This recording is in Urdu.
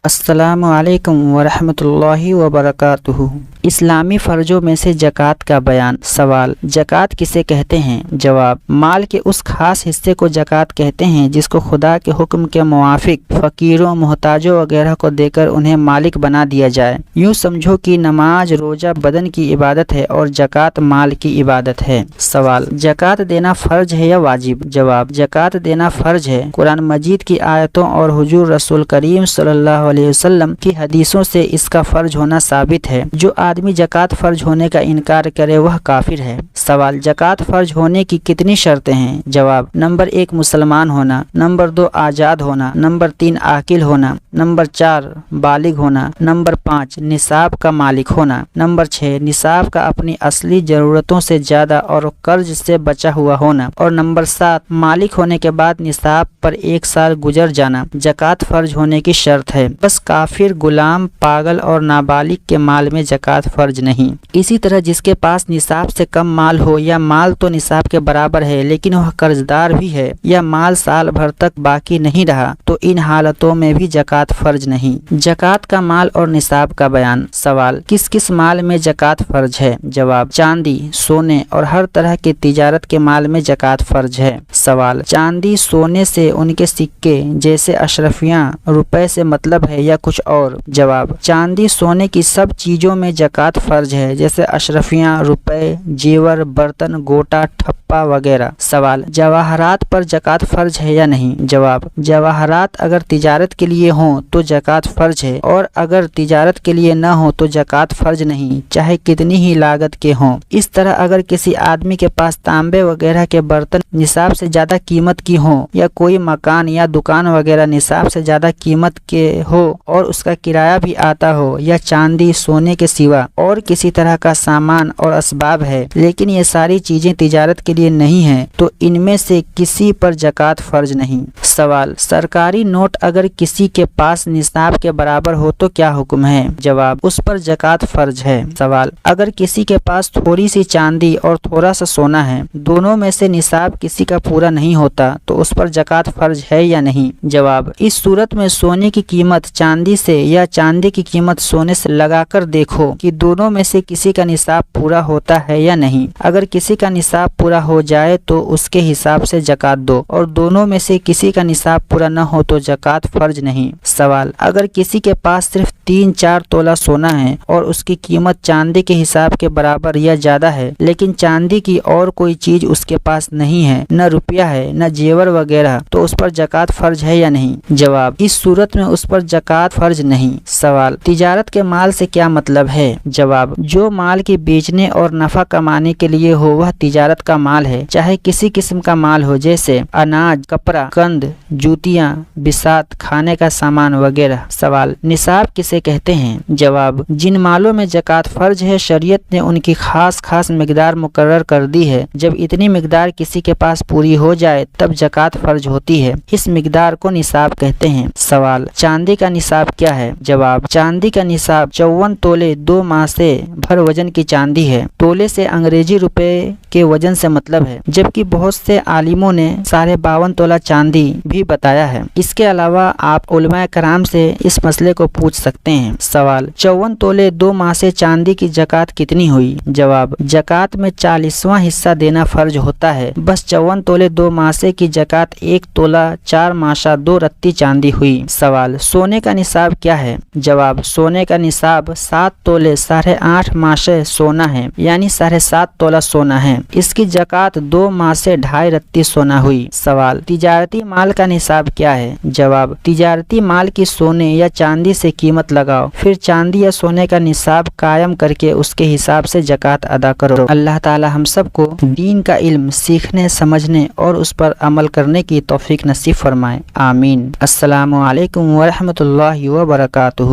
السلام علیکم ورحمۃ اللہ وبرکاتہ۔ اسلامی فرضوں میں سے زکوٰۃ کا بیان۔ سوال: زکوٰۃ کسے کہتے ہیں؟ جواب: مال کے اس خاص حصے کو زکوٰۃ کہتے ہیں جس کو خدا کے حکم کے موافق فقیروں، محتاجوں وغیرہ کو دے کر انہیں مالک بنا دیا جائے۔ یوں سمجھو کہ نماز، روزہ بدن کی عبادت ہے اور زکوٰۃ مال کی عبادت ہے۔ سوال: زکوٰۃ دینا فرض ہے یا واجب؟ جواب: زکوٰۃ دینا فرض ہے۔ قرآن مجید کی آیتوں اور حضور رسول کریم صلی اللہ علیہ وسلم کی حدیثوں سے اس کا فرض ہونا ثابت ہے۔ جو آدمی زکوٰۃ فرض ہونے کا انکار کرے وہ کافر ہے۔ سوال: زکوٰۃ فرض ہونے کی کتنی شرطیں ہیں؟ جواب: نمبر 1 مسلمان ہونا، نمبر 2 آزاد ہونا، نمبر 3 عاقل ہونا، نمبر 4 بالغ ہونا، نمبر 5 نصاب کا مالک ہونا، نمبر 6 نصاب کا اپنی اصلی ضرورتوں سے زیادہ اور قرض سے بچا ہوا ہونا، اور نمبر 7 مالک ہونے کے بعد نصاب پر 1 سال گزر جانا زکوٰۃ فرض ہونے کی شرط ہے۔ بس کافر، غلام، پاگل اور نابالغ کے مال میں زکوٰۃ فرض نہیں۔ اسی طرح جس کے پاس نصاب سے کم مال ہو، یا مال تو نصاب کے برابر ہے لیکن وہ قرض دار بھی ہے، یا مال سال بھر تک باقی نہیں رہا، تو ان حالتوں میں بھی زکوٰۃ فرض نہیں۔ زکوٰۃ کا مال اور نصاب کا بیان۔ سوال: کس کس مال میں زکوٰۃ فرض ہے؟ جواب: چاندی، سونے اور ہر طرح کی تجارت کے مال میں زکوٰۃ فرض ہے۔ سوال: چاندی، سونے سے ان کے سکے جیسے اشرفیاں، روپے سے مطلب ہے یا کچھ اور؟ جواب: چاندی، سونے کی سب چیزوں میں زکوٰۃ فرض ہے، جیسے اشرفیاں، روپے، زیور، برتن، گوٹا، ٹھپا وغیرہ۔ سوال: جواہرات پر زکوٰۃ فرض ہے یا نہیں؟ جواب: جواہرات اگر تجارت کے لیے ہوں تو زکوٰۃ فرض ہے، اور اگر تجارت کے لیے نہ ہوں تو زکوٰۃ فرض نہیں، چاہے کتنی ہی لاگت کے ہوں۔ اس طرح اگر کسی آدمی کے پاس تانبے وغیرہ کے برتن نصاب سے زیادہ قیمت کی ہوں، یا کوئی مکان یا دکان وغیرہ نصاب سے زیادہ قیمت کے ہو اور اس کا کرایہ بھی آتا ہو، یا چاندی، سونے کے سوا اور کسی طرح کا سامان اور اسباب ہے لیکن یہ ساری چیزیں تجارت کے لیے نہیں ہیں، تو ان میں سے کسی پر زکوٰۃ فرض نہیں۔ سوال: سرکاری نوٹ اگر کسی کے پاس نصاب کے برابر ہو تو کیا حکم ہے؟ جواب: اس پر زکوٰۃ فرض ہے۔ سوال: اگر کسی کے پاس تھوڑی سی چاندی اور تھوڑا سا سونا ہے، دونوں میں سے نصاب کسی کا پورا نہیں ہوتا، تو اس پر زکوٰۃ فرض ہے یا نہیں؟ جواب: اس صورت میں سونے کی قیمت چاندی سے یا چاندی کی قیمت سونے سے لگا کر دیکھو کہ دونوں میں سے کسی کا نصاب پورا ہوتا ہے یا نہیں۔ اگر کسی کا نصاب پورا ہو جائے تو اس کے حساب سے زکوٰۃ دو، اور دونوں میں سے کسی کا نصاب پورا نہ ہو تو زکوٰۃ فرض نہیں۔ سوال: اگر کسی کے پاس صرف 3-4 تولہ سونا ہے اور اس کی قیمت چاندی کے حساب کے برابر یا زیادہ ہے، لیکن چاندی کی اور کوئی چیز اس کے پاس نہیں ہے، نہ روپیہ ہے نہ زیور وغیرہ، تو اس پر زکوٰۃ فرض ہے یا نہیں؟ جواب: اس صورت میں اس پر زکوٰۃ فرض نہیں۔ سوال: تجارت کے مال سے کیا مطلب ہے؟ جواب: جو مال کی بیچنے اور نفع کمانے کے لیے ہو وہ تجارت کا مال ہے، چاہے کسی قسم کا مال ہو، جیسے اناج، کپڑا، قند، جوتیاں، بساط، کھانے کا سامان وغیرہ۔ سوال: نصاب کسے کہتے ہیں؟ جواب: جن مالوں میں زکوٰۃ فرض ہے شریعت نے ان کی خاص مقدار مقرر کر دی ہے، جب اتنی مقدار کسی کے پاس پوری ہو جائے تب زکوٰۃ فرض ہوتی ہے، اس مقدار کو نصاب کہتے ہیں۔ سوال: چاندی کا نصاب کیا ہے؟ جواب: چاندی کا نصاب 54 تولے 2 ماہ سے بھر وزن کی چاندی ہے۔ تولے سے انگریزی روپے کے وزن سے مطلب ہے، جبکہ بہت سے عالموں نے 52.5 تولہ چاندی بھی بتایا ہے۔ اس کے علاوہ آپ علماء کرام سے اس مسئلے کو پوچھ سکتے ہیں۔ سوال: 54 تولے 2 ماہ سے چاندی کی زکوٰۃ کتنی ہوئی؟ جواب: زکوٰۃ میں 40واں حصہ دینا فرض ہوتا ہے، بس 54 تولے 2 ماہ سے کی زکوٰۃ 1 تولہ 4 ماشا 2 رتی چاندی ہوئی۔ سوال: سونے کا نصاب کیا ہے؟ جواب: سونے کا نصاب 7 تولے 8.5 ماشے سونا ہے، یعنی 7.5 تولہ سونا ہے۔ اس کی زکوٰۃ 2 ماہ سے 2.5 رتی سونا ہوئی۔ سوال: تجارتی مال کا نصاب کیا ہے؟ جواب: تجارتی مال کی سونے یا چاندی سے قیمت لگاؤ، پھر چاندی یا سونے کا نصاب قائم کر کے اس کے حساب سے زکوٰۃ ادا کرو۔ اللہ تعالی ہم سب کو دین کا علم سیکھنے، سمجھنے اور اس پر عمل کرنے کی توفیق نصیب فرمائے، آمین۔ السلام علیکم ورحمۃ اللہ وبرکاتہ۔